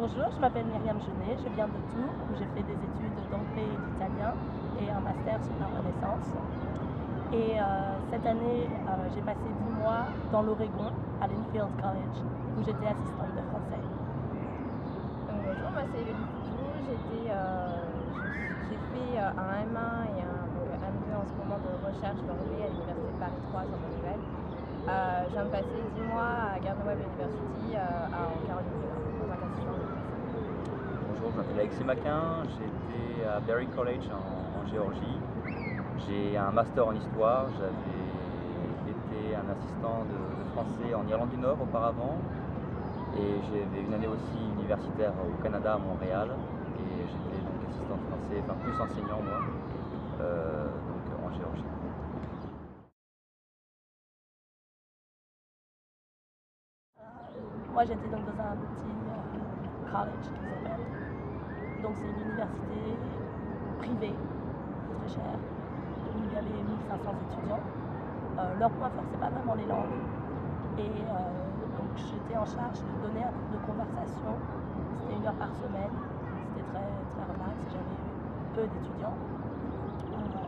Bonjour, je m'appelle Myriam Genet, je viens de Tours où j'ai fait des études d'anglais et d'italien et un master sur la Renaissance. Et cette année, j'ai passé 10 mois dans l'Oregon, à Linfield College, où j'étais assistante de français. Bonjour, moi c'est Elodie Fougeot, j'ai fait un M1 et un M2 en ce moment de recherche d'anglais à l'Université de Paris 3 sur Nouvelle. Je viens de passer 10 mois à Gardner Webb University en Caroline du Nord, en tant qu'assistante de français. Bonjour, je m'appelle Alexis Maquin, j'étais à Berry College en Géorgie. J'ai un master en histoire, j'avais été un assistant de français en Irlande du Nord auparavant et j'avais une année aussi universitaire au Canada à Montréal et j'étais donc assistant français, enfin plus enseignant moi, donc en Géorgie. Moi j'étais donc dans un petit college qui s'appelle. Donc c'est une université privée, très chère, où il y avait 1500 étudiants. Leur point fort c'est pas vraiment les langues. Et donc j'étais en charge de donner un cours de conversation. C'était 1 heure par semaine. C'était très, très relax. J'avais peu d'étudiants,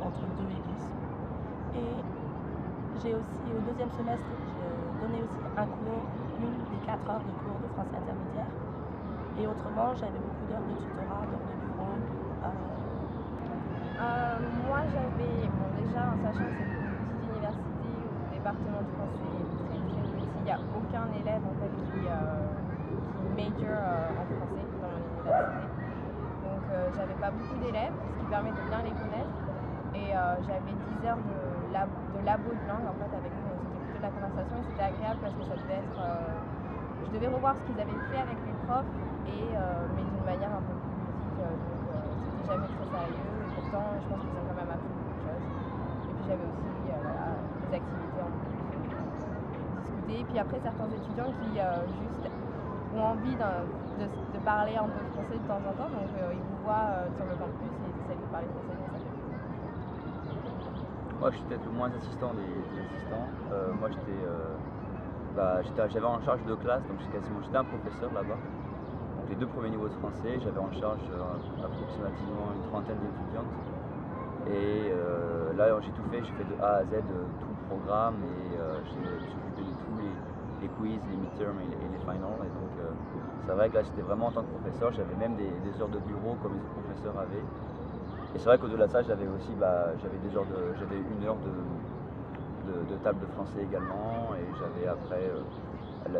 entre 2 et 10. Et j'ai aussi, au 2e semestre, j'ai donné aussi un cours, une des 4 heures de cours de français intermédiaire. Et autrement, j'avais beaucoup d'heures de tutorat, d'heures de bureau. Moi j'avais, déjà en sachant que c'est une petite université où le département de français est très très petit, il n'y a aucun élève en fait qui major en français dans mon université. Donc j'avais pas beaucoup d'élèves, ce qui permet de bien les connaître. Et j'avais 10 heures de labo de langue en fait avec nous, c'était plutôt de la conversation et c'était agréable parce que ça devait être, je devais revoir ce qu'ils avaient fait avec les profs mais d'une manière un peu plus ludique, donc c'était jamais très sérieux et pourtant je pense qu'ils ont quand même appris beaucoup de choses. Et puis j'avais aussi des activités en plus discuter. Et puis après certains étudiants qui juste ont envie de parler un peu français de temps en temps, donc ils vous voient sur le campus et ils essaient de vous parler français, donc ça fait plaisir. Moi je suis peut-être le moins assistant des assistants. Moi j'avais en charge 2 classes, donc j'étais un professeur là-bas. Donc les 2 premiers niveaux de français, j'avais en charge approximativement une trentaine d'étudiantes. Et là j'ai tout fait, j'ai fait de A à Z tout le programme et j'ai occupé de tous les quiz, les midterms et les finals. Et donc c'est vrai que là c'était vraiment en tant que professeur, j'avais même des heures de bureau comme les autres professeurs avaient. Et c'est vrai qu'au-delà de ça j'avais aussi j'avais 1 heure de table de français également et j'avais après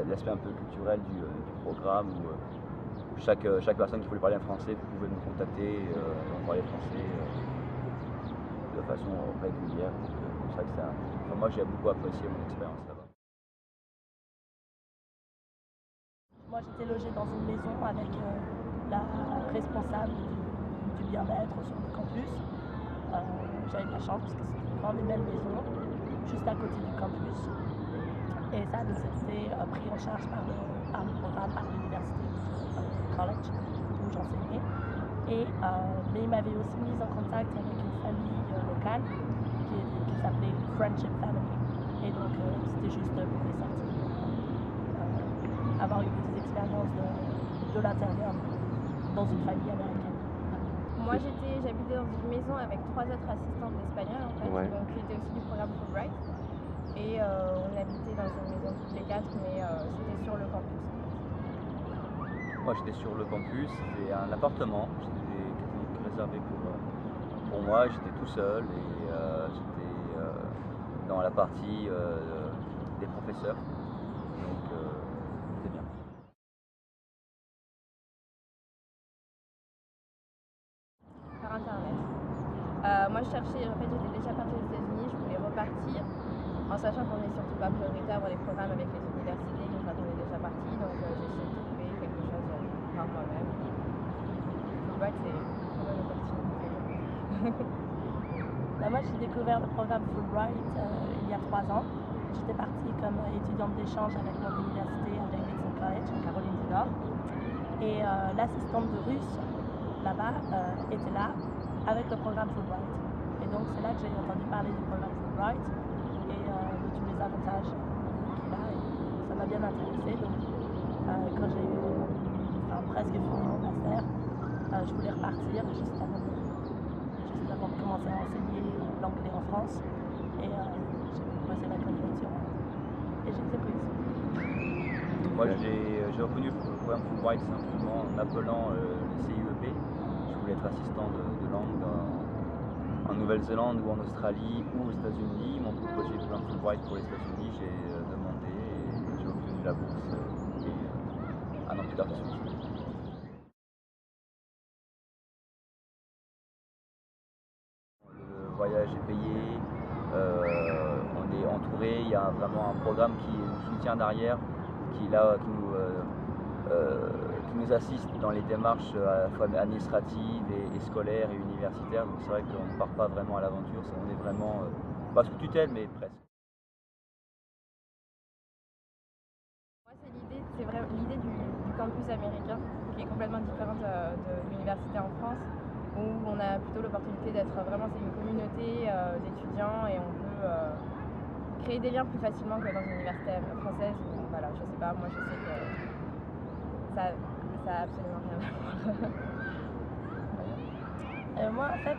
l'aspect un peu culturel du programme où chaque personne qui voulait parler en français pouvait me contacter et on parlait français de façon régulière. Donc c'est vrai que moi j'ai beaucoup apprécié mon expérience là-bas. Moi j'étais logée dans une maison avec la responsable du bien-être sur le campus. J'avais de la chance parce que c'était une grande et belle maison, juste à côté du campus. Et ça nous était pris en charge par le programme, par l'université, college, où j'enseignais. Mais il m'avait aussi mise en contact avec une famille locale qui s'appelait Friendship Family. Et donc c'était juste pour les sortir, avoir une petite expérience de l'intérieur dans une famille américaine. Moi j'habitais dans une maison avec 3 autres assistantes d'espagnol en fait, Ouais. donc qui étaient aussi du programme Fulbright. Et on habitait dans une maison toutes les 4, mais c'était sur le campus. Moi j'étais sur le campus, c'était un appartement qui était réservé pour moi, j'étais tout seul et j'étais dans la partie des professeurs, donc c'était bien. Par internet. Moi je cherchais, en fait j'étais déjà partie aux États-Unis, je voulais repartir, en sachant qu'on n'est surtout pas prioritaire dans les programmes avec les universités une fois qu'on est déjà parti, donc j'ai essayé de trouver quelque chose par moi-même. Fulbright c'est une très bonne opportunité. Moi j'ai découvert le programme Fulbright il y a 3 ans. J'étais partie comme étudiante d'échange avec mon université à Davidson College en Caroline du Nord. Et l'assistante de russe là-bas était là avec le programme Fulbright. Et donc c'est là que j'ai entendu parler du programme Fulbright et de tous les avantages qu'il a. Et ça m'a bien intéressée. Donc quand j'ai eu presque fini mon master. Je voulais repartir juste avant de commencer à enseigner l'anglais en France. Et j'ai posé ma candidature et j'ai été prise. Moi, j'ai reconnu le programme Fulbright simplement en appelant le CIEP. Je voulais être assistant de langue en Nouvelle-Zélande ou en Australie ou aux États-Unis. Ils m'ont proposé le programme Fulbright pour les États-Unis. J'ai demandé et j'ai obtenu la bourse. Et un an plus tard, je suis ici. Le voyage est payé, on est entouré, il y a vraiment un programme qui nous soutient derrière, qui nous assiste dans les démarches à la fois administratives et scolaires et universitaires. Donc c'est vrai qu'on ne part pas vraiment à l'aventure, on est vraiment, pas sous tutelle, mais presque. Moi, c'est l'idée du campus américain, qui est complètement différente de l'université en France, où on a plutôt l'opportunité d'être vraiment, c'est une communauté d'étudiants et on peut créer des liens plus facilement que dans une université française où, voilà, je sais pas, moi je sais que ça a absolument rien à voir. Moi, en fait,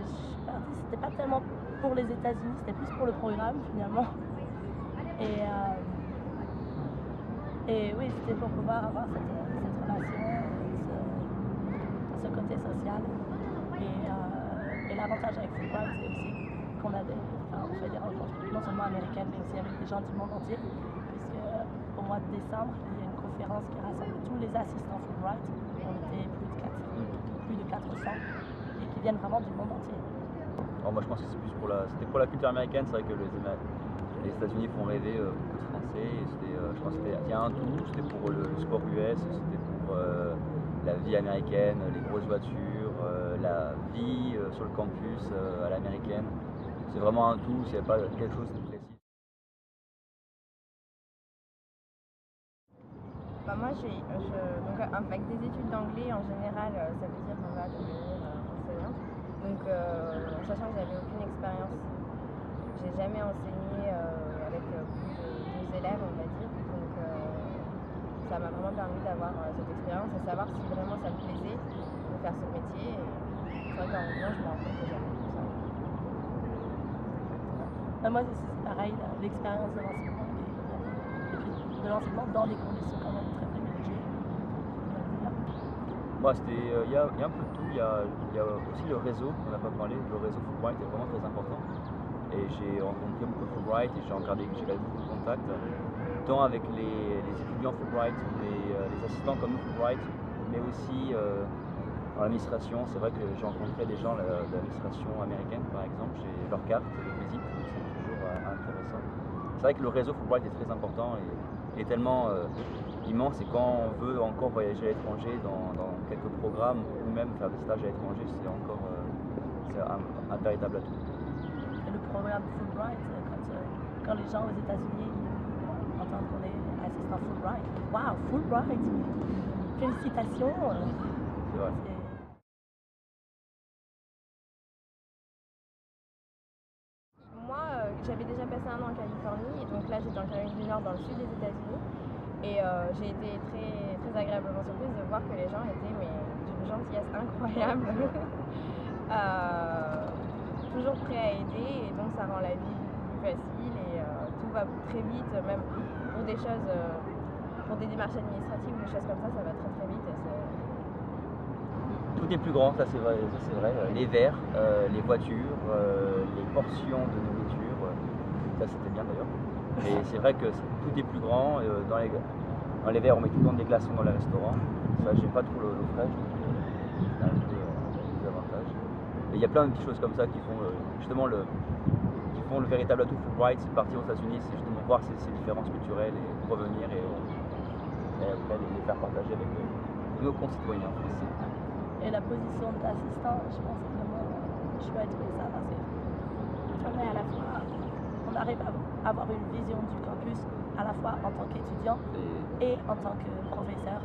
je suis partie, c'était pas tellement pour les États-Unis, c'était plus pour le programme finalement. Et oui, c'était pour pouvoir avoir cette relation, ce côté social. Et l'avantage avec Fulbright, c'est aussi qu'on on fait des rencontres non seulement américaines, mais aussi avec des gens du monde entier. Puisque au mois de décembre, il y a une conférence qui rassemble tous les assistants Fulbright. On était plus de 400 et qui viennent vraiment du monde entier. Alors moi je pense que c'est plus c'était pour la culture américaine. C'est vrai que les États-Unis font rêver beaucoup de Français. Et je pense qu'il y a un tout, c'était pour le sport US, c'était pour la vie américaine, les grosses voitures, la vie sur le campus à l'américaine. C'est vraiment un tout, s'il n'y a pas quelque chose de précis. Moi, donc, avec des études d'anglais en général, ça veut dire qu'on va devenir enseignante. Donc, en sachant que j'avais aucune expérience, j'ai jamais enseigné avec plus de 12 élèves, on va dire. Donc, ça m'a vraiment permis d'avoir cette expérience et savoir si vraiment ça me plaisait de faire ce métier. Et c'est vrai qu'en revenant, je me rends compte que j'aime tout ça. Moi, c'est pareil, l'expérience de l'enseignement et puis de l'enseignement dans des conditions quand même très privilégiées. Moi, il y a un peu de tout. Il y a aussi le réseau, on n'a pas parlé. Le réseau Fulbright est vraiment très important. Et j'ai rencontré beaucoup de Fulbright et j'ai gardé beaucoup de contacts, tant avec les étudiants Fulbright, les assistants comme nous Fulbright, mais aussi dans l'administration. C'est vrai que j'ai rencontré des gens de l'administration américaine, par exemple, j'ai leur carte de visite, c'est toujours intéressant. C'est vrai que le réseau Fulbright est très important et est tellement immense, et quand on veut encore voyager à l'étranger dans quelques programmes ou même faire des stages à l'étranger, c'est encore c'est un véritable atout. Le programme Fulbright, quand les gens aux États-Unis entendent qu'on est assistant Fulbright, waouh, Fulbright, félicitations! C'est vrai. Moi, j'avais déjà passé un an en Californie, et donc là j'étais en Caroline du Nord dans le sud des États-Unis, et j'ai été très, très agréablement surprise de voir que les gens étaient d'une gentillesse incroyable, toujours prêts à aider, et donc ça rend la vie plus facile et tout va très vite, même pour des choses, pour des démarches administratives ou des choses comme ça va très très vite. Tout est plus grand, ça c'est vrai. Les verres, les voitures, les portions de nourriture, ça c'était bien d'ailleurs. Et c'est vrai que tout est plus grand. Dans les verres, on met tout le temps des glaçons dans les restaurants. Ça, j'aime pas trop l'eau fraîche, donc c'est un peu des avantages. Et il y a plein de petites choses comme ça qui font justement le véritable atout Fulbright. C'est de partir aux États-Unis, c'est justement voir ces différences culturelles et revenir et après les faire partager avec nos concitoyens français. Et la position d'assistant, je pense, c'est vraiment chouette pour ça, parce qu'on est à la fois, on arrive à avoir une vision du campus à la fois en tant qu'étudiant et en tant que professeur.